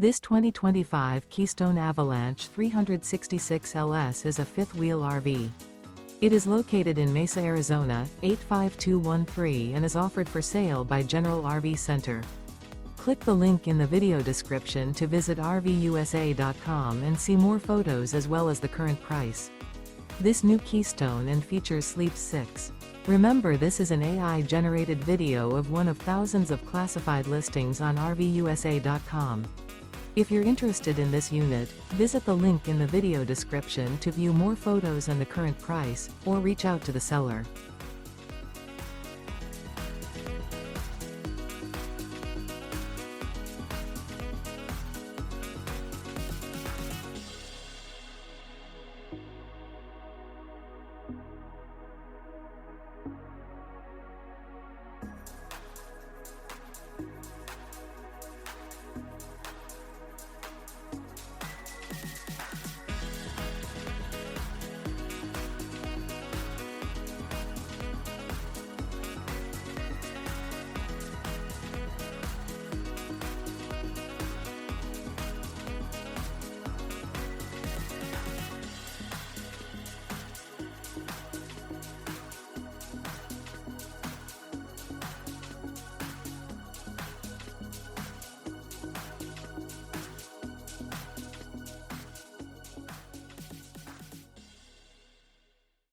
This 2025 Keystone Avalanche 366 LS is a fifth-wheel RV. It is located in Mesa, Arizona, 85213 and is offered for sale by General RV Center. Click the link in the video description to visit RVUSA.com and see more photos as well as the current price. This new Keystone and features Sleep 6. Remember, this is an AI-generated video of one of thousands of classified listings on RVUSA.com. If you're interested in this unit, visit the link in the video description to view more photos and the current price, or reach out to the seller.